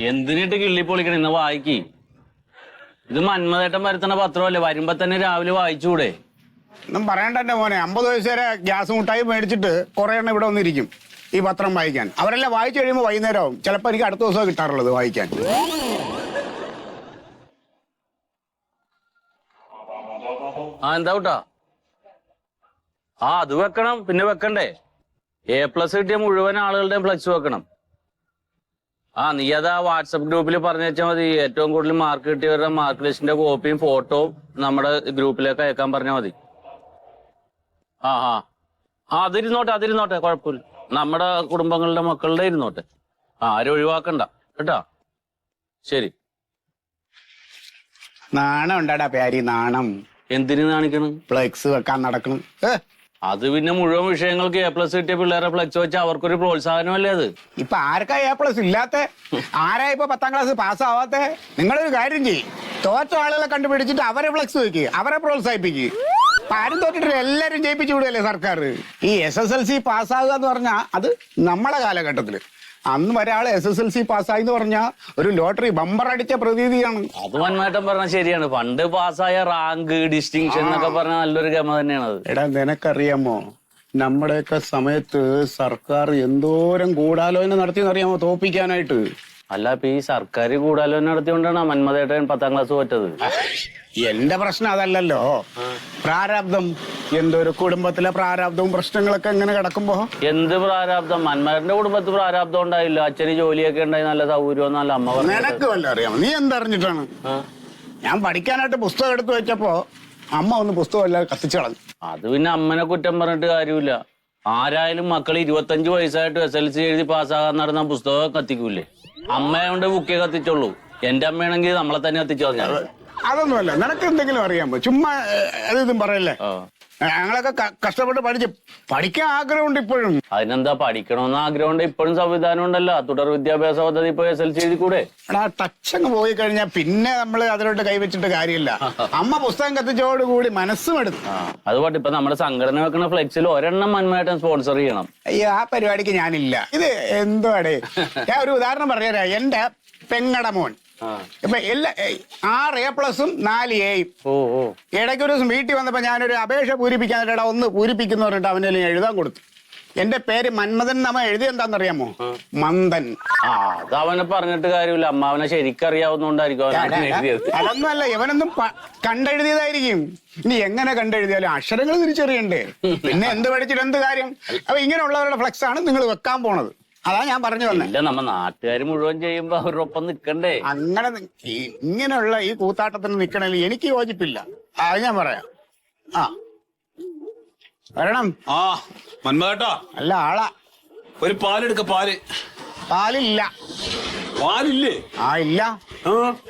എന്തിനിട്ട് കിള്ളി പൊളിക്കണ ഇന്ന് വായിക്ക്. ഇത് മന്മതേട്ടൻ വരുത്തണ പത്രമല്ലേ, വരുമ്പോ തന്നെ രാവിലെ വായിച്ചൂടെ? ഒന്നും പറയണ്ട എന്റെ മോനെ. 50 വയസ്സ് വരെ ഗ്യാസ് മുട്ടായി മേടിച്ചിട്ട് കുറെ എണ്ണം ഇവിടെ വന്നിരിക്കും ഈ പത്രം വായിക്കാൻ. അവരെല്ലാം വായിച്ചു കഴിയുമ്പോൾ വൈകുന്നേരമാവും. ചിലപ്പോൾ എനിക്ക് അടുത്ത ദിവസം കിട്ടാറുള്ളത് വായിക്കാൻ. എന്താ കൂട്ടാ? അത് വെക്കണം. പിന്നെ വെക്കണ്ടേ? A+ കിട്ടിയ മുഴുവൻ ആളുകളുടെയും ഫ്ലെക്സ് വെക്കണം. നീ അതാ വാട്സപ്പ് ഗ്രൂപ്പിൽ പറഞ്ഞു വെച്ചാൽ മതി. ഏറ്റവും കൂടുതൽ മാർക്ക് കിട്ടിയവരുടെ മാർക്ക് ലിസ്റ്റിന്റെ കോപ്പിയും ഫോട്ടോയും നമ്മുടെ ഗ്രൂപ്പിലേക്ക് അയക്കാൻ പറഞ്ഞാൽ മതി. അതിരുന്നോട്ടെ കുഴപ്പമില്ല. നമ്മുടെ കുടുംബങ്ങളുടെ മക്കളുടെ ഇരുന്നോട്ടെ. ആരും ഒഴിവാക്കണ്ട കേട്ടാ. ശരി. നാണം ഉണ്ടാടാ പ്യാരി, നാണം. എന്തിനു കാണിക്കണം? ഫ്ലെക്സ് വെക്കാൻ നടക്കണം. അത് പിന്നെ മുഴുവൻ വിഷയങ്ങൾക്ക് A+ കിട്ടിയ പിള്ളേരെ ഫ്ലെക്സ് വെച്ചാൽ അവർക്കൊരു പ്രോത്സാഹനമല്ലേ അത്? ഇപ്പൊ ആർക്കാ A+ ഇല്ലാത്ത? ആരാ ഇപ്പൊ 10ാം ക്ലാസ് പാസ്സാവാത്തെ? നിങ്ങളൊരു കാര്യം ചെയ്യും, തോറ്റ ആളുകളെ കണ്ടുപിടിച്ചിട്ട് അവരെ ഫ്ലെക്സ് വെക്കുക, അവരെ പ്രോത്സാഹിപ്പിക്കുക. ആരും തോറ്റിട്ട് എല്ലാരും ജയിപ്പിച്ചു വിടുകയല്ലേ സർക്കാർ. ഈ SSLC പാസ്സാകുക എന്ന് പറഞ്ഞാൽ അത് നമ്മളെ കാലഘട്ടത്തില്. അന്ന് ഒരാൾ SSLC പാസ്സായി എന്ന് പറഞ്ഞാൽ ഒരു ലോട്ടറി ബമ്പർ അടിച്ച പ്രതീതിയാണ്. അത് മന്മേട്ടൻ പറഞ്ഞാൽ ശരിയാണ്. പണ്ട് പാസ്സായ റാങ്ക്, ഡിസ്റ്റിങ്ഷൻ എന്നൊക്കെ പറഞ്ഞാൽ നല്ലൊരു ഗമ തന്നെയാണ് അത്. എടാ നിനക്കറിയാമോ, നമ്മുടെയൊക്കെ സമയത്ത് സർക്കാർ എന്തോരം ഗൂഢാലോചന നടത്തിയെന്നറിയാമോ തോപ്പിക്കാനായിട്ട്? അല്ല, ഇപ്പൊ ഈ സർക്കാർ ഗൂഢാലോചന നടത്തിയോണ്ടാണ് മന്മതേട്ടൻ 10ാം ക്ലാസ് തോറ്റത്. എന്റെ പ്രശ്നം അതല്ലല്ലോ. പ്രാരാബ്ദം, എന്തൊരു കുടുംബത്തിലെ പ്രാരാബ്ദവും പ്രശ്നങ്ങളൊക്കെ എങ്ങനെ കിടക്കുമ്പോ. എന്ത് പ്രാരാബ്ദം? മന്മേട്ടന്റെ കുടുംബത്തിൽ പ്രാരാബ്ദം ഉണ്ടായില്ല. അച്ഛന് ജോലിയൊക്കെ ഉണ്ടായി, നല്ല സൗകര്യം, നല്ല അമ്മ. നിനക്ക് വല്ല അറിയാമോ? നീ എന്തറിഞ്ഞിട്ടാണ്? ഞാൻ പഠിക്കാനായിട്ട് പുസ്തകം എടുത്തു വെച്ചപ്പോ അമ്മ ഒന്ന് പുസ്തകം എല്ലാം കത്തിച്ചു കളഞ്ഞു. അത് പിന്നെ അമ്മനെ കുറ്റം പറഞ്ഞിട്ട് കാര്യമില്ല. ആരായാലും മക്കൾ 25 വയസ്സായിട്ട് SLC എഴുതി പാസ്സാകാൻ നടന്ന പുസ്തകം കത്തിക്കൂലേ? അമ്മയോണ്ട് ബുക്കേ കത്തിച്ചോളൂ. എന്റെ അമ്മയാണെങ്കിൽ നമ്മളെ തന്നെ കത്തിച്ചു പറഞ്ഞാൽ. അതൊന്നുമല്ല. നിനക്ക് എന്തെങ്കിലും അറിയാമോ? ചുമ്മാ ഇതും പറയല്ലേ. ഞങ്ങളൊക്കെ കഷ്ടപ്പെട്ട് പഠിക്കാൻ ആഗ്രഹമുണ്ട് ഇപ്പോഴും. അതിനെന്താ, പഠിക്കണമെന്ന് ആഗ്രഹമുണ്ട്. ഇപ്പോഴും സംവിധാനം ഉണ്ടല്ലോ, തുടർ വിദ്യാഭ്യാസ പദ്ധതി. ഇപ്പൊ SLC എഴുതി കൂടെ? ടച്ചങ്ങ് പോയി കഴിഞ്ഞാൽ പിന്നെ നമ്മൾ അതിലോട്ട് കൈവച്ചിട്ട് കാര്യമില്ല. അമ്മ പുസ്തകം കത്തിച്ചോടുകൂടി മനസ്സും എടുത്തു. അതുകൊണ്ട് ഇപ്പൊ നമ്മുടെ സംഘടന വെക്കുന്ന ഫ്ലെക്സിൽ ഒരെണ്ണം മന്മേട്ടൻ സ്പോൺസർ ചെയ്യണം. അയ്യോ, ആ പരിപാടിക്ക് ഞാനില്ല. ഇത് എന്തുവാടേ, ഞാൻ ഒരു ഉദാഹരണം പറഞ്ഞുതരാം. എന്റെ പെങ്ങടെ മോൻ ഇപ്പൊ 6 A+ഉം 4 Aയും. ഇടയ്ക്ക് ഒരു ദിവസം വീട്ടിൽ വന്നപ്പോ ഞാനൊരു അപേക്ഷ പൂരിപ്പിക്കാൻ ഒന്ന് പൂരിപ്പിക്കുന്ന പറഞ്ഞിട്ട് അവനെ എഴുതാൻ കൊടുത്തു. എന്റെ പേര് മന്മഥൻ. നമ്മ എഴുതി എന്താണെന്നറിയാമോ? മന്ദൻ. അത് അവനെ പറഞ്ഞിട്ട് കാര്യമില്ല. അമ്മാവനെ ശരിക്കറിയാവുന്നോണ്ടായിരിക്കും അതൊന്നുമല്ല, ഇവനൊന്നും കണ്ടെഴുതിയതായിരിക്കും. ഇനി എങ്ങനെ കണ്ടെഴുതിയാലും അക്ഷരങ്ങൾ തിരിച്ചറിയണ്ടേ? പിന്നെ എന്ത് പഠിച്ചിട്ട് എന്ത് കാര്യം? അപ്പൊ ഇങ്ങനെയുള്ളവരുടെ ഫ്ലെക്സ് ആണ് നിങ്ങൾ വെക്കാൻ പോണത്. അതാ ഞാൻ പറഞ്ഞു വന്നേ. ഇല്ല, നമ്മ നാട്ടുകാർ മുഴുവൻ ചെയ്യുമ്പോ അവരുടെ ഒപ്പം നിക്കണ്ടേ? അങ്ങനെ ഇങ്ങനെയുള്ള ഈ കൂത്താട്ടത്തിന് നിക്കണേൽ എനിക്ക് യോജിപ്പില്ല. അത് ഞാൻ പറയാം. വരണം. മന്മതേട്ടാ, അല്ല ആളാ. ഒരു പാലെടുക്ക. പാലില്ല. പാലില്ലേ? ഇല്ല.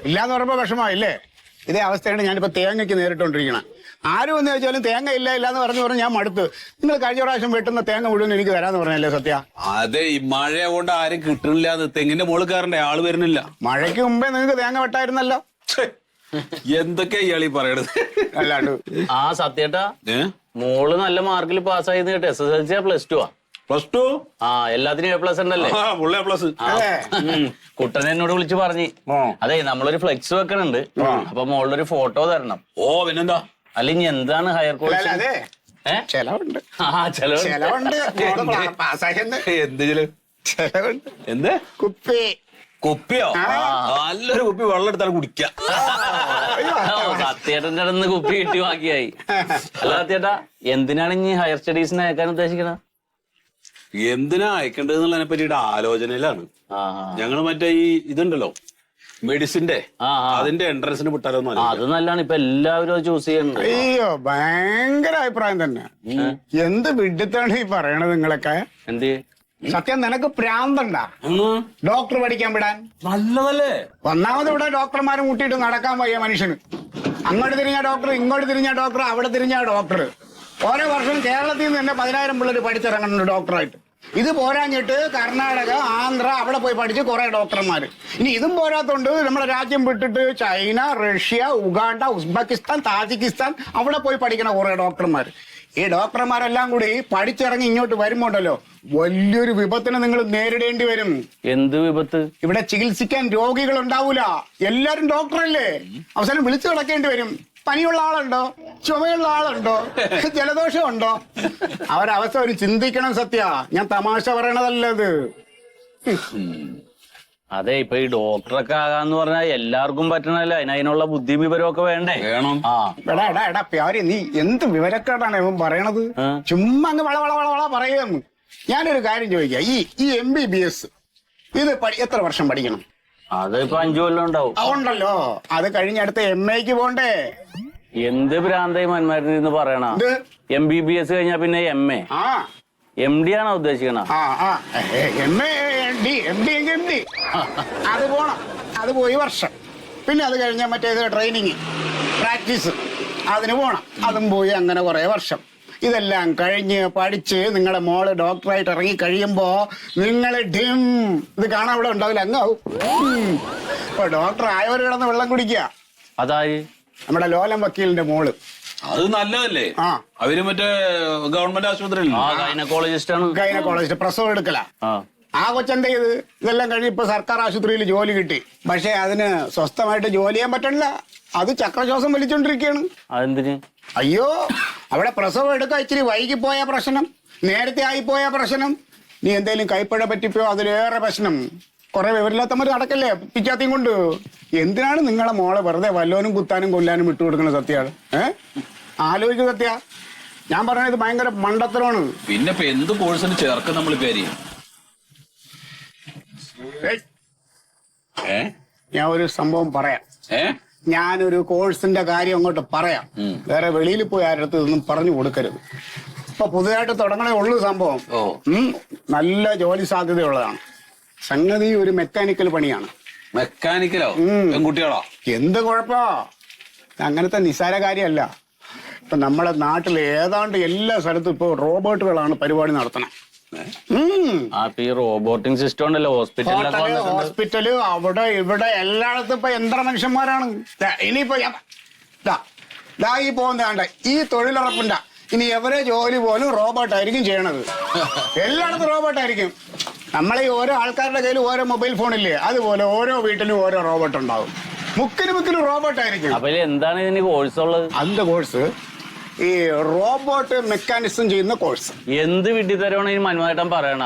ഇല്ലാന്ന് പറയുമ്പോ വിഷമല്ലേ? ഇതേ അവസ്ഥയാണ് ഞാനിപ്പോ തേങ്ങയ്ക്ക് നേരിട്ടോണ്ടിരിക്കണം. ആരും എന്ന് ചോദിച്ചാലും തേങ്ങ ഇല്ലാന്ന് പറഞ്ഞു ഞാൻ മടുത്ത്. നിങ്ങൾ കഴിഞ്ഞ പ്രാവശ്യം വെട്ടുന്ന തേങ്ങ മുഴുവൻ എനിക്ക് തരാന്ന് പറഞ്ഞല്ലേ സത്യ? അതെ, ഈ മഴ കൊണ്ട് ആരും കിട്ടണില്ല. തെങ്ങിന്റെ മുകളിൽ കയറണ്ടേ, ആള് വരുന്നില്ല. മഴയ്ക്ക് മുമ്പേ നിങ്ങൾക്ക് തേങ്ങ വെട്ടായിരുന്നല്ലോ. എന്തൊക്കെയാ ഇയാളീ പറയണത്? അല്ലാണ്ട് സത്യേട്ടാ, മോള് നല്ല മാർക്കിൽ പാസ്സായി കേട്ടോ. SSLC +2 +2. എല്ലാത്തിനും A+ ഉണ്ടല്ലേ? കുട്ടൻ എന്നോട് വിളിച്ച് പറഞ്ഞു, അതെ നമ്മളൊരു ഫ്ലെക്സ് വെക്കണുണ്ട്, അപ്പൊ മോളുടെ ഒരു ഫോട്ടോ തരണം. പിന്നെന്താ? അല്ല ഇനി എന്താണ് ഹയർ കോഴ്സ്? ചെലവുണ്ട്. എന്ത് കുപ്പിയോ? നല്ലൊരു കുപ്പി വെള്ളം എടുത്താൽ കുടിക്കാം. സത്യേട്ടന്റെ അടുത്ത് കുപ്പി കിട്ടി ബാക്കിയായി. അല്ല സത്യേട്ടാ, എന്തിനാണ് ഇനി ഹയർ സ്റ്റഡീസിന് അയക്കാൻ ഉദ്ദേശിക്കണത്? എന്തിനാ അയക്കേണ്ടതെന്നുള്ളതിനെ പറ്റിയിട്ട് ആലോചനയിലാണ്. ഞങ്ങള് മറ്റേ ഈ ഇതുണ്ടല്ലോ, മെഡിസിന്റെ, അതിന്റെ എൻട്രൻസിന് വിട്ടാലൊന്നും. അത് നല്ലതാണ്. ഇപ്പൊ എല്ലാവരും ചൂസ് ചെയ്യുന്നുണ്ട്. അയ്യോ, ഭയങ്കര അഭിപ്രായം തന്നെ. എന്ത് വിഡിത്താണ് ഈ പറയണത് നിങ്ങളൊക്കെ? എന്ത് സത്യം, നിനക്ക് പ്രാന്തണ്ടാ ഡോക്ടർ പഠിക്കാൻ വിടാൻ? നല്ലതല്ലേ? ഒന്നാമത് ഇവിടെ ഡോക്ടർമാരെ മുട്ടിയിട്ട് നടക്കാൻ വയ്യ മനുഷ്യന്. അങ്ങോട്ട് തിരിഞ്ഞ ഡോക്ടർ, ഇങ്ങോട്ട് തിരിഞ്ഞ ഡോക്ടർ, അവിടെ തിരിഞ്ഞ ഡോക്ടർ. ഓരോ വർഷം കേരളത്തിൽ നിന്ന് തന്നെ 10,000 പിള്ളേർ പഠിച്ചിറങ്ങുന്നുണ്ട് ഡോക്ടറായിട്ട്. ഇത് പോരാഞ്ഞിട്ട് കർണാടക, ആന്ധ്ര അവിടെ പോയി പഠിച്ച് കുറെ ഡോക്ടർമാർ. ഇനി ഇതും പോരാത്തോണ്ട് നമ്മുടെ രാജ്യം വിട്ടിട്ട് China, Russia, Uganda, Uzbekistan, Tajikistan അവിടെ പോയി പഠിക്കണ കുറെ ഡോക്ടർമാർ. ഈ ഡോക്ടർമാരെല്ലാം കൂടി പഠിച്ചിറങ്ങി ഇങ്ങോട്ട് വരുമ്പോണ്ടല്ലോ വലിയൊരു വിപത്തിന് നിങ്ങൾ നേരിടേണ്ടി വരും. എന്ത് വിപത്ത്? ഇവിടെ ചികിത്സിക്കാൻ രോഗികൾ ഉണ്ടാവൂല, എല്ലാരും ഡോക്ടറല്ലേ. അവസാനം വിളിച്ചു കിടക്കേണ്ടി വരും. പനിയുള്ള ആളുണ്ടോ, ചുമയുള്ള ആളുണ്ടോ, ജലദോഷം ഉണ്ടോ? അവരവസ്ഥ ഒരു ചിന്തിക്കണം. സത്യ, ഞാൻ തമാശ പറയണതല്ലത്. അതെ, ഇപ്പൊ ഈ ഡോക്ടറൊക്കെ ആകാന്ന് പറഞ്ഞാൽ എല്ലാവർക്കും പറ്റണല്ലോ. അതിനുള്ള ബുദ്ധി വിവരമൊക്കെ വേണ്ടേ? വേണം. ആ എടാ പ്യാരി, നീ എന്ത് വിവരക്കേടാണ് ഇവൻ പറയണത്? ചുമ്മാ അങ്ങ് വള പറയുന്നു. ഞാനൊരു കാര്യം ചോദിക്കാം, ഈ MBBS ഇത് എത്ര വർഷം പഠിക്കണം? അതിപ്പോ 5 കൊല്ലം ഉണ്ടാവും. ഉണ്ടല്ലോ, അത് കഴിഞ്ഞടുത്ത് MAക്ക് പോണ്ടേ? എന്ത് ഭ്രാന്തായി മന്മാരുന്ന് പറയണ? MBBS കഴിഞ്ഞാ പിന്നെ MA, ആ MD ആണോ ഉദ്ദേശിക്കണ? MD അത് പോണം. അത് പോയി വർഷം. പിന്നെ അത് കഴിഞ്ഞാൽ മറ്റേത് ട്രെയിനിങ്, പ്രാക്ടീസ്, അതിന് പോണം. അതും പോയി അങ്ങനെ കുറെ വർഷം. ഇതെല്ലാം കഴിഞ്ഞ് പഠിച്ച് നിങ്ങളെ മോള് ഡോക്ടറായിട്ട് ഇറങ്ങി കഴിയുമ്പോ നിങ്ങൾ ഡിം ഇത് കാണാൻ ഇവിടെ ഉണ്ടാവില്ല, അങ്ങാവും. ഇപ്പൊ ഡോക്ടർ ആയവർ കിടന്ന് വെള്ളം കുടിക്കുക. അതായി നമ്മുടെ ലോലം വക്കീലിന്റെ മോള്. അത് നല്ലതല്ലേ? ആ, അവര് മറ്റേ ഗവൺമെന്റ് ആശുപത്രിയിൽ ഗൈനക്കോളജിസ്റ്റ് ആണ്. ഗൈനക്കോളജിസ്റ്റ്, പ്രസവം എടുക്കല. ആ കൊച്ചെന്ത് ചെയ്ത് ഇതെല്ലാം കഴിഞ്ഞ് ഇപ്പൊ സർക്കാർ ആശുപത്രിയിൽ ജോലി കിട്ടി. പക്ഷെ അതിന് സ്വസ്ഥമായിട്ട് ജോലി ചെയ്യാൻ പറ്റണില്ല. അത് ചക്രശ്വാസം വലിച്ചോണ്ടിരിക്കുകയാണ്. അതെന്തിന്? അയ്യോ, അവിടെ പ്രസവം എടുക്കാൻ ഇച്ചിരി വൈകിപ്പോയ പ്രശ്നം, നേരത്തെ ആയിപ്പോയ പ്രശ്നം, നീ എന്തേലും കൈപ്പഴ പറ്റിപ്പോയോ അതിലേറെ പ്രശ്നം. കുറെ വിവരമില്ലാത്തവർ നടക്കല്ലേ പിച്ചാത്തിയും കൊണ്ട്. എന്തിനാണ് നിങ്ങളെ മോളെ വെറുതെ വല്ലോനും കുത്താനും കൊല്ലാനും വിട്ടുകൊടുക്കണ? സത്യാണ്. ആലോചിക്കുക സത്യ. ഞാൻ പറഞ്ഞത് ഭയങ്കര മണ്ടത്തരമാണ്. പിന്നെ ഇപ്പൊ എന്ത് കോഴ്സിന് ചേർക്കും നമ്മൾ പേര്? ഞാൻ ഒരു സംഭവം പറയാം. ഞാനൊരു കോഴ്സിന്റെ കാര്യം അങ്ങോട്ട് പറയാം. വേറെ വെളിയിൽ പോയി ആരടുത്ത് ഇതൊന്നും പറഞ്ഞു കൊടുക്കരുത്. ഇപ്പൊ പുതുതായിട്ട് തുടങ്ങണേ ഉള്ളൂ സംഭവം. നല്ല ജോലി സാധ്യതയുള്ളതാണ്. സംഗതി ഒരു മെക്കാനിക്കൽ പണിയാണ്. മെക്കാനിക്കലോ? പെൺകുട്ടികളോ? എന്ത് കുഴപ്പോ? അങ്ങനത്തെ നിസ്സാര കാര്യമല്ല. ഇപ്പൊ നമ്മുടെ നാട്ടിൽ ഏതാണ്ട് എല്ലാ സ്ഥലത്തും ഇപ്പൊ റോബോട്ടുകളാണ് പരിപാടി നടത്തണം. ഈ റോബോട്ടിംഗ് സിസ്റ്റം ഉണ്ടല്ലോ ഹോസ്പിറ്റല്, അവിടെ ഇവിടെ എല്ലായിടത്തും ഇപ്പൊ യന്ത്ര മനുഷ്യന്മാരാണ്. ഇനിയിപ്പോ ഈ പോകുന്നതാണ്ട ഈ തൊഴിലുറപ്പുണ്ട, ഇനി എവരെ ജോലി പോലും റോബോട്ടായിരിക്കും ചെയ്യണത്. എല്ലായിടത്തും റോബോട്ടായിരിക്കും. നമ്മളെ ഈ ഓരോ ആൾക്കാരുടെ കയ്യിൽ ഓരോ മൊബൈൽ ഫോണില്ലേ, അതുപോലെ ഓരോ വീട്ടിലും ഓരോ റോബോട്ട് ഉണ്ടാവും. മുക്കിന് റോബോട്ടായിരിക്കും. അപ്പൊ എന്താണ് ഇതിന് കോഴ്സ് ഉള്ളത്? അതിന്റെ കോഴ്സ് ഈ റോബോട്ട് മെക്കാനിസം ചെയ്യുന്ന കോഴ്സ്. എന്ത് വിഡ്ഢിത്തരമാണ് ഈ മന്മേട്ടൻ പറയണ?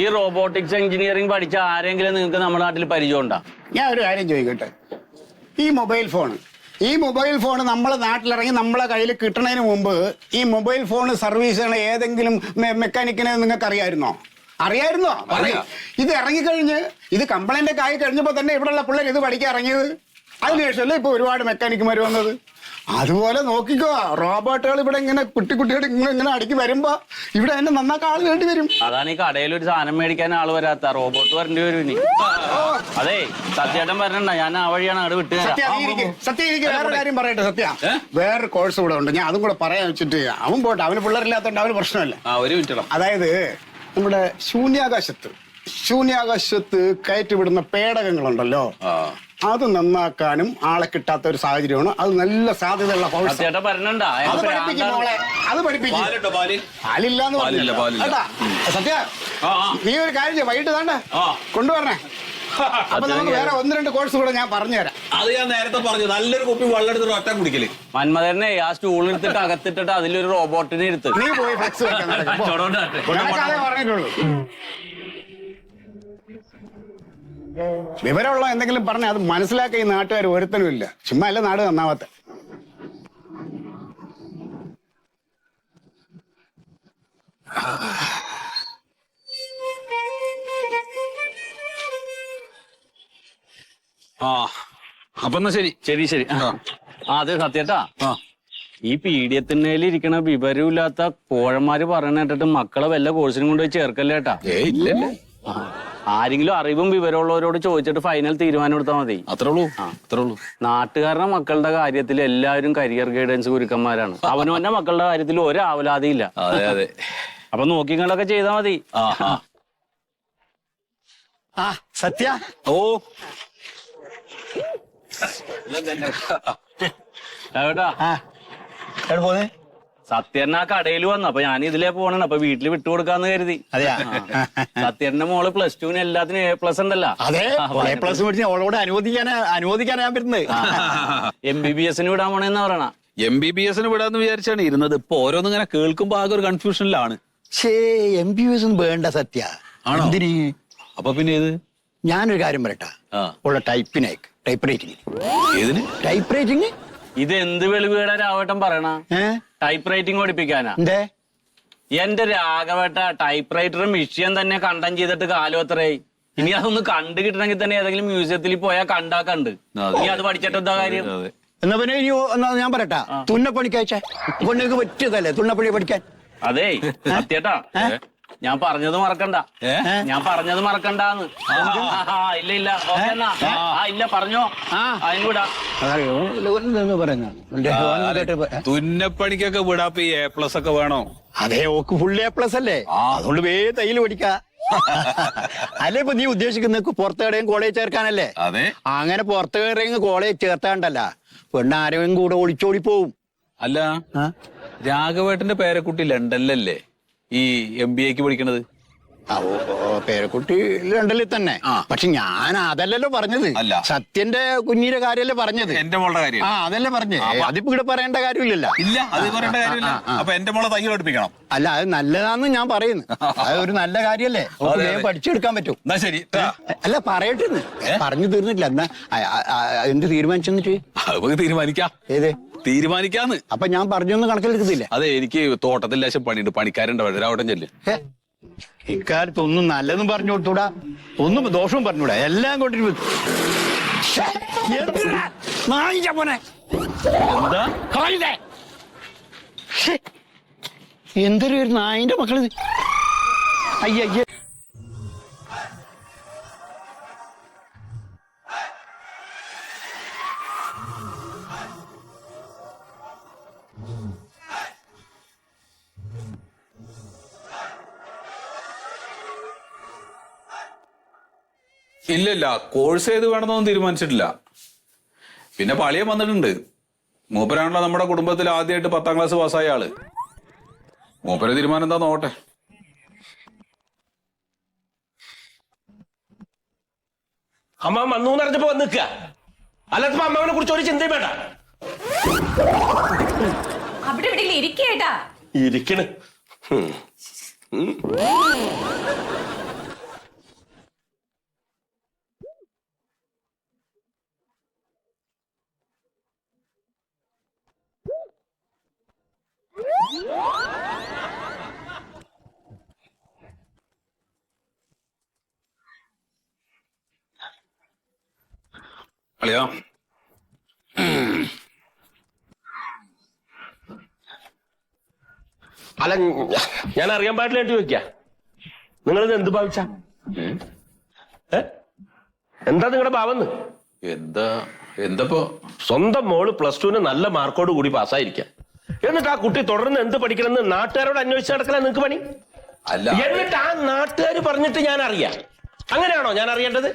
ഈ റോബോട്ടിക്സ് എഞ്ചിനീയറിംഗ് പഠിച്ച ആരെങ്കിലും നിങ്ങൾക്ക് നമ്മുടെ നാട്ടിൽ പരിചയം ഉണ്ടാ? ഞാൻ ഒരു കാര്യം ചോദിക്കട്ടെ, ഈ മൊബൈൽ ഫോൺ നമ്മളെ നാട്ടിലിറങ്ങി നമ്മളെ കയ്യിൽ കിട്ടണതിന് മുമ്പ് ഈ മൊബൈൽ ഫോൺ സർവീസ് ചെയ്യണ ഏതെങ്കിലും മെക്കാനിക്കിനെ നിങ്ങൾക്ക് അറിയായിരുന്നോ? ഇത് ഇറങ്ങിക്കഴിഞ്ഞ് ഇത് കംപ്ലൈന്റ് ഒക്കെ ആയി കഴിഞ്ഞപ്പോ തന്നെ ഇവിടെയുള്ള പിള്ളേർ ഇത് പഠിക്കാൻ ഇറങ്ങിയത്. അതിനുശേഷമല്ലേ ഇപ്പൊ ഒരുപാട് മെക്കാനിക്കുമാർ വന്നത്. അതുപോലെ നോക്കിക്കോ, റോബോട്ടുകൾ ഇവിടെ ഇങ്ങനെ കുട്ടികൾ ഇങ്ങനെ അടുക്കി വരുമ്പോ ഇവിടെ തന്നെ നന്നാക്കാൻ ആൾ വേണ്ടി വരും. അതാണ് ഈ കടയിൽ ഒരു സാധനം മേടിക്കാൻ ആള് വരാത്ത, റോബോട്ട് വരേണ്ടി വരും ഇനി. അതെ, സത്യേട്ടൻ വരണ്ട, ഞാൻ ആ വഴിയാണ് അവിടെ വിട്ടു. സത്യം വേറൊരു കാര്യം പറയട്ടെ. സത്യ, വേറൊരു കോഴ്സ് ഇവിടെ ഉണ്ട്, ഞാൻ അതും കൂടെ പറയാൻ വെച്ചിട്ട്. അവൻ പോട്ടെ, അവന് പിള്ളേരില്ലാത്തോണ്ട് അവന് പ്രശ്നമല്ല. അതായത് നമ്മുടെ ശൂന്യാകാശത്ത് കയറ്റിവിടുന്ന പേടകങ്ങളുണ്ടല്ലോ, അത് നന്നാക്കാനും ആളെ കിട്ടാത്ത ഒരു സാഹചര്യമാണ്. അത് നല്ല സാധ്യതയുള്ള കോഴ്സ്. അത് പഠിപ്പിക്കും. പാലില്ലാന്ന് പറഞ്ഞില്ല. സത്യ, നീ ഒരു കാര്യം ചെയ്യ, വൈകിട്ട് താണ്ട കൊണ്ടുവരണേ. അപ്പൊ നമുക്ക് വേറെ 1-2 കോഴ്സ് കൂടെ ഞാൻ പറഞ്ഞുതരാം. അത് ഞാൻ നേരത്തെ പറഞ്ഞു, നല്ലൊരു കുപ്പി വെള്ളം എടുത്തിട്ട് ഒറ്റ കുടിക്കല്. മന്മഥനെ ആ സ്റ്റൂൾ എടുത്തിട്ട് അകത്തിട്ടിട്ട് അതിലൊരു റോബോട്ടിനെ എടുത്ത് നീ പോയി ഫ്ലെക്സ് പറഞ്ഞിട്ടുള്ളൂ. വിവരമുള്ള എന്തെങ്കിലും പറഞ്ഞ അത് മനസ്സിലാക്കി ഈ നാട്ടുകാർ ഒരുത്തനും ഇല്ല. ചുമ്മാ അല്ല നാട് നന്നാവാത്ത. അപ്പൊ എന്നാ ശരി. അതെ സത്യേട്ടാ, ഈ പീഡിയത്തിനേൽ ഇരിക്കണ വിവരമില്ലാത്ത കോഴന്മാര് പറയണ കേട്ടിട്ട് മക്കളെ വല്ല കോഴ്സിനും കൊണ്ടുപോയി ചേർക്കല്ലേട്ടാ. ആരെങ്കിലും അറിവും വിവരമുള്ളവരോട് ചോദിച്ചിട്ട് ഫൈനൽ തീരുമാനം എടുത്താൽ മതി. അത്രേ ഉള്ളൂ. നാട്ടുകാരുടെ മക്കളുടെ കാര്യത്തിൽ എല്ലാവരും കരിയർ ഗൈഡൻസ് ഗുരുക്കന്മാരാണ്. അവനവന്റെ മക്കളുടെ കാര്യത്തിൽ ഒരു ആവലാതിയില്ല. അതെ. അപ്പൊ നോക്കിങ്ങളൊക്കെ ചെയ്താൽ മതി. സത്യ, എവിടാ പോന്നെ? സത്യണ്ണ ആ കടയിൽ വന്നു. അപ്പൊ ഞാൻ ഇതിലേ പോണേ. അപ്പൊ വീട്ടിൽ വിട്ടുകൊടുക്കാന്ന് കരുതി. അതെയാ? സത്യണ്ണന്റെ മോള് +2 എല്ലാത്തിനും A+ ഉണ്ടല്ലോ. അതെ, A+ മേടിച്ച് അവളോട് അനുവദിക്കാനാ ഞാൻ വരുന്നത്. MBBS വിടാൻ പോണേന്നാ പറയണ. MBBS വിടാന്ന് വിചാരിച്ചാണ് ഇരുന്നത്. ഇപ്പൊ ഓരോന്നും ഇങ്ങനെ കേൾക്കുമ്പോ ആകെ ഒരു കൺഫ്യൂഷനിലാണ്. MBBS ഒന്നും വേണ്ട സത്യ. ആണോ? എന്തിന്? അപ്പൊ പിന്നെ ഏത്? ഞാനൊരു കാര്യം പറയട്ടാ. ഉള്ള ടൈപ്പ് റൈറ്റിംഗ്. ഏതിന്? Typewriting. ഇത് എന്ത് വെളിവുകേടാ രാഘവേട്ടൻ പറയണ? ടൈപ്പ് റൈറ്റിംഗ് പഠിപ്പിക്കാനാ? എന്തേ? എന്റെ രാഘവേട്ട, ടൈപ്പ് റൈറ്റർ മിഷ്യൻ തന്നെ കണ്ടം ചെയ്തിട്ട് കാലം എത്രയായി. ഇനി അതൊന്ന് കണ്ടു കിട്ടണമെങ്കിൽ തന്നെ ഏതെങ്കിലും മ്യൂസിയത്തിൽ പോയാൽ കണ്ടാക്കണ്ട്. ഇനി അത് പഠിച്ചിട്ട് എന്താ കാര്യം? എന്നാ പിന്നെ ഞാൻ പറയട്ടാ, തുന്നപ്പണിക്കയച്ചേ. പെണ്ണുങ്ങൾക്ക് പറ്റിയതല്ലേ തുന്നപ്പണി പഠിക്കാൻ? അതേ സത്യേട്ടാ, ഞാൻ പറഞ്ഞത് മറക്കണ്ട. ഞാൻ പറഞ്ഞത് മറക്കണ്ടാന്ന്. ഇല്ല ഓക്കേ എന്നാ. ഇല്ല പറഞ്ഞോ. അതിന് വിടാ. തുന്നപ്പണിക്കൊക്കെ വിടാപ്പ ഈ A+ ഒക്കെ വേണോ? അതെ, ഓക്ക് ഫുൾ A+ അല്ലേ? അതുകൊണ്ട് വേഗം തയ്യൽ പഠിക്കാ. അല്ലേ ഇപ്പൊ നീ ഉദ്ദേശിക്കുന്ന പുറത്തെവിടെയും കോളേജ് ചേർക്കാനല്ലേ? അതെ. അങ്ങനെ പുറത്തെവിടെയും കോളേജ് ചേർത്താണ്ടല്ല, പെണ്ണ് ആരെയും കൂടെ ഒളിച്ചോടി പോവും. അല്ല, രാഘവേട്ടന്റെ പേരക്കുട്ടി ലണ്ടനിലല്ലേ ഈ MBAക്ക് പഠിക്കണത്? പേരക്കുട്ടി ലണ്ടനിൽ തന്നെ. പക്ഷെ ഞാൻ അതല്ലല്ലോ പറഞ്ഞത്. അല്ല, സത്യന്റെ കുഞ്ഞിന്റെ കാര്യല്ലേ പറഞ്ഞത്. എന്റെ മോളുടെ കാര്യം. അതല്ലേ പറഞ്ഞേ. അതിപ്പോ ഇവിടെ പറയേണ്ട കാര്യമില്ലല്ലോ. ഇല്ല, അത് പറയേണ്ട കാര്യമില്ല. അപ്പൊ എന്റെ മോളെ തയ്യൽ പഠിപ്പിക്കണം. അല്ല, അത് നല്ലതാന്ന് ഞാൻ പറയുന്നു. അത് ഒരു നല്ല കാര്യല്ലേ, പഠിച്ചെടുക്കാൻ പറ്റും. എന്നാ ശരി. അല്ല, പറയട്ടെ, പറഞ്ഞു തീർന്നിട്ടില്ല. എന്നാ എന്ത് തീരുമാനിച്ചെന്നിട്ട് നമുക്ക് തീരുമാനിക്കാം. ഏത് തീരുമാനിക്കാന്ന്? അപ്പൊ ഞാൻ പറഞ്ഞൊന്നും കണക്കിലെടുക്കത്തില്ല. അതെ, എനിക്ക് തോട്ടത്തിൽ ലേശം പണിയുണ്ട്. പണിക്കാരുണ്ട്. അവിടെ ചെല്ല്. ഇക്കാലത്ത് ഒന്നും നല്ലതും പറഞ്ഞു കൊടുത്തൂടാ, ഒന്നും ദോഷവും പറഞ്ഞൂടാ. എല്ലാം കൊണ്ടിരുന്നു. എന്തൊരു നായിന്റെ മക്കള്. അയ്യ, ഇല്ല, കോഴ്സ് ഏത് വേണമെന്നൊന്നും തീരുമാനിച്ചിട്ടില്ല. പിന്നെ പളിയം വന്നിട്ടുണ്ട്. മൂപ്പരാണല്ലോ നമ്മുടെ കുടുംബത്തിൽ ആദ്യമായിട്ട് 10ാം ക്ലാസ് പാസ്സായ ആള്. മൂപ്പര തീരുമാനം എന്താ നോട്ടെ. അമ്മ വന്നു അറിഞ്ഞപ്പോ വന്ന് നിൽക്കുക. അല്ലാത്തപ്പോ അമ്മാവനെ കുറിച്ച് ഒരു ചിന്തയും വേണ്ട. അവിടെ ഇവിടെ ഇരിക്കേട്ടാ. ഇരിക്കണ്. അളിയാ, അല്ല, ഞാൻ അറിയാൻ പാടില്ലായിട്ട് ചോദിക്ക. നിങ്ങളിത് എന്ത് ഭാവിച്ച? എന്താ നിങ്ങളുടെ ഭാവന്ന്? എന്തപ്പോ സ്വന്തം മോള് +2 നല്ല മാർക്കോട് കൂടി പാസ്സായിരിക്കാം. എന്നിട്ട് ആ കുട്ടി തുടർന്ന് എന്ത് പഠിക്കണമെന്ന് നാട്ടുകാരോട് അന്വേഷിച്ച് നടക്കല നിങ്ങൾക്ക് പണി. അല്ല, എന്നിട്ട് ആ നാട്ടുകാർ പറഞ്ഞിട്ട് ഞാൻ അറിയാം. അങ്ങനെയാണോ ഞാൻ അറിയേണ്ടത്?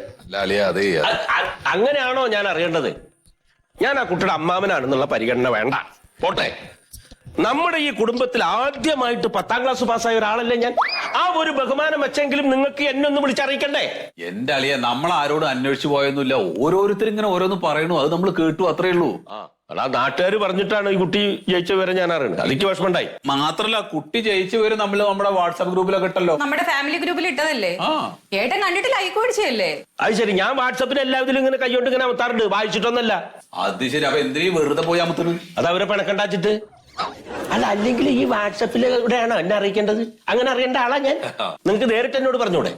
അങ്ങനെയാണോ ഞാൻ അറിയേണ്ടത്? ഞാൻ ആ കുട്ടിയുടെ അമ്മാവനാണെന്നുള്ള പരിഗണന വേണ്ട, പോട്ടെ. നമ്മുടെ ഈ കുടുംബത്തിൽ ആദ്യമായിട്ട് 10ാം ക്ലാസ് പാസ്സായ ഒരാളല്ലേ ഞാൻ. ആ ഒരു ബഹുമാനം വെച്ചെങ്കിലും നിങ്ങൾക്ക് എന്നെ ഒന്ന് വിളിച്ചറിയിക്കണ്ടേ? എന്റെ അളിയ, നമ്മൾ ആരോടും അന്വേഷിച്ചു പോയൊന്നുമില്ല. ഓരോരുത്തരും ഇങ്ങനെ ഓരോന്ന് പറയണു, അത് നമ്മൾ കേട്ടു, അത്രേ ഉള്ളൂ. അതാ നാട്ടുകാർ പറഞ്ഞിട്ടാണ് ഈ കുട്ടി ജയിച്ച വരെ ഞാൻ അറിയണത്. അതിക്ക് വിഷമമുണ്ടായി. മാത്രല്ല, കുട്ടി ജയിച്ചു വരെ നമ്മൾ നമ്മുടെ വാട്സാപ്പ് ഗ്രൂപ്പിലൊക്കെ ഇട്ടല്ലോ. നമ്മുടെ ഫാമിലി ഗ്രൂപ്പിൽ ഇട്ടതല്ലേ? ഏട്ടൻ കണ്ടിട്ട് ലൈക്ക് ഓടിച്ചല്ലേ? അത് ശരി. ഞാൻ വാട്സാപ്പിൽ എല്ലാവരും ഇങ്ങനെ കൈകൊണ്ട് ഇങ്ങനെ അമത്താറുണ്ട്, വായിച്ചിട്ടൊന്നല്ല. അത് ശരി. അപ്പൊ എന്തിനീ വെറുതെ പോയി അമത്തണ്? അത് അവരെ പിണക്കണ്ടാച്ചിട്ട്. അല്ല, അല്ലെങ്കിൽ ഈ വാട്സാപ്പിലൂടെയാണോ എന്നെ അറിയിക്കേണ്ടത്? അങ്ങനെ അറിയേണ്ട ആളാ ഞാൻ. നിങ്ങക്ക് നേരിട്ട് എന്നോട് പറഞ്ഞൂടെ?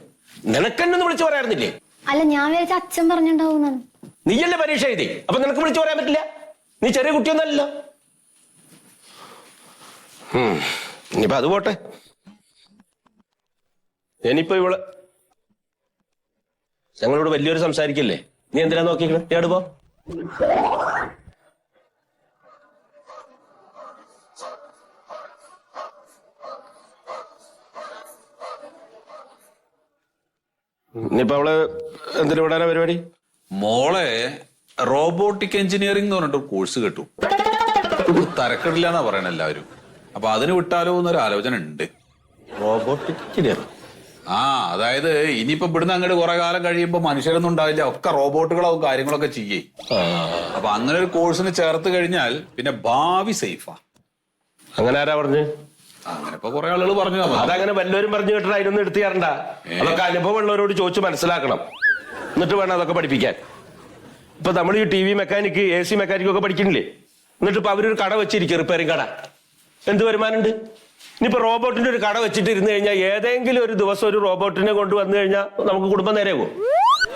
നിനക്കെന്നൊന്ന് വിളിച്ചു പറയാറുന്നില്ലേ? അല്ല, ഞാൻ വിചാരിച്ച അച്ഛൻ പറഞ്ഞിട്ടുണ്ടാവും. നീയല്ലേ പരീക്ഷ എഴുതി, അപ്പൊ നിനക്ക് വിളിച്ചു പറയാൻ പറ്റില്ല? നീ ചെറിയ കുട്ടിയൊന്നല്ലോ. ഇനിയിപ്പോ അത് പോട്ടെ. ഇനിയിപ്പോ ഞങ്ങളോട് വലിയൊരു സംസാരിക്കല്ലേ. നീ എന്തിനാ നോക്കിക്കണേ? ഏട് പോ. ഇനിയിപ്പോ അവള് എന്തിനു വിടാനാ പരിപാടി? മോളെ റോബോട്ടിക് എഞ്ചിനീയറിംഗ് എന്ന് പറഞ്ഞിട്ട് കോഴ്സ് കേട്ടു. തരക്കിടില്ല എന്നാ പറയണ എല്ലാവരും. അപ്പൊ അതിന് വിട്ടാലോ എന്നൊരു ആലോചന ഉണ്ട്. Robotic engineer? ആ, അതായത് ഇനിയിപ്പോ ഇവിടുന്ന് അങ്ങോട്ട് കുറെ കാലം കഴിയുമ്പോ മനുഷ്യരൊന്നും ഉണ്ടാവില്ല, ഒക്കെ റോബോട്ടുകളാവും കാര്യങ്ങളൊക്കെ ചെയ്യേ. അപ്പൊ അങ്ങനെ ഒരു കോഴ്സിന് ചേർത്ത് കഴിഞ്ഞാൽ പിന്നെ ഭാവി സേഫാ. അങ്ങനെ ആരാ പറഞ്ഞു? അങ്ങനെ ഇപ്പൊ കുറെ ആളുകൾ പറഞ്ഞു. അതങ്ങനെ വല്ലവരും പറഞ്ഞു കേട്ടാ അതിനൊന്നും എടുത്തു തരണ്ട. അതൊക്കെ അനുഭവമുള്ളവരോട് ചോദിച്ച് മനസ്സിലാക്കണം, എന്നിട്ട് വേണം അതൊക്കെ പഠിപ്പിക്കാൻ. ഇപ്പൊ നമ്മൾ ഈ TV മെക്കാനിക്ക്, AC മെക്കാനിക്കും ഒക്കെ പഠിക്കുന്നില്ലേ? എന്നിട്ട് ഇപ്പൊ അവരൊരു കട വെച്ചിരിക്കും, റിപ്പയറിംഗ് കട. എന്ത് വരുമാനമുണ്ട്? ഇനിയിപ്പോ റോബോട്ടിന്റെ ഒരു കട വെച്ചിട്ട് ഇരുന്ന് കഴിഞ്ഞാൽ ഏതെങ്കിലും ഒരു ദിവസം ഒരു റോബോട്ടിനെ കൊണ്ടുവന്നു കഴിഞ്ഞാൽ നമുക്ക് കുടുംബം നേരെയാകും?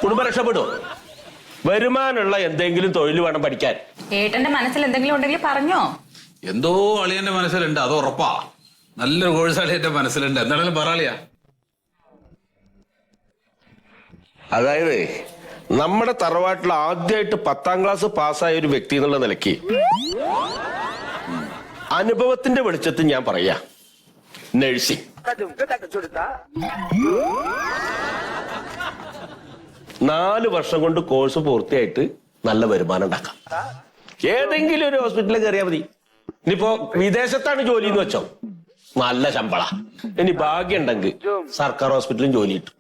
കുടുംബം രക്ഷപ്പെടും? വരുമാനമുള്ള എന്തെങ്കിലും തൊഴിൽ വേണം പഠിക്കാൻ. ഏട്ടന്റെ മനസ്സിൽ എന്തെങ്കിലും ഉണ്ടെങ്കിൽ പറഞ്ഞോ. എന്തോ അളിയന്റെ മനസ്സിലുണ്ട്, അത് ഉറപ്പാ. നല്ലൊരു കോഴ്സ് അളിയന്റെ മനസ്സിലുണ്ട്. എന്താണെങ്കിലും പറയാളിയാ. അതായത് നമ്മുടെ തറവാട്ടിൽ ആദ്യമായിട്ട് 10ാം ക്ലാസ് പാസ്സായ ഒരു വ്യക്തി എന്നുള്ള നിലയ്ക്ക് അനുഭവത്തിന്റെ വെളിച്ചത്തിൽ ഞാൻ പറയാ, നഴ്സിംഗ്. 4 വർഷം കൊണ്ട് കോഴ്സ് പൂർത്തിയായിട്ട് നല്ല വരുമാനം ഉണ്ടാക്കാം. ഏതെങ്കിലും ഒരു ഹോസ്പിറ്റലിൽ കയറിയാൽ മതി. ഇനിയിപ്പോ വിദേശത്താണ് ജോലി എന്ന് വെച്ചോ, നല്ല ശമ്പള. ഇനി ഭാഗ്യം ഉണ്ടെങ്കിൽ സർക്കാർ ഹോസ്പിറ്റലും ജോലി കിട്ടും.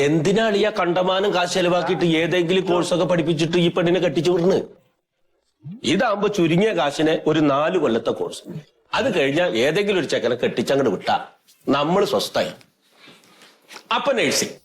എന്തിനാണ് ഈ കണ്ടമാനം കാശ് ചെലവാക്കിയിട്ട് ഏതെങ്കിലും കോഴ്സൊക്കെ പഠിപ്പിച്ചിട്ട് ഈ പെണ്ണിനെ കെട്ടിച്ചു വിടുന്നത്? ഇതാകുമ്പോ ചുരുങ്ങിയ കാശിന് ഒരു 4 കൊല്ലത്തെ കോഴ്സ്, അത് കഴിഞ്ഞാൽ ഏതെങ്കിലും ഒരു ചെക്കനെ കെട്ടിച്ചങ്ങോട്ട് വിട്ടാ നമ്മൾ സ്വസ്ഥായി. അപ്പൊ നഴ്സിംഗ്.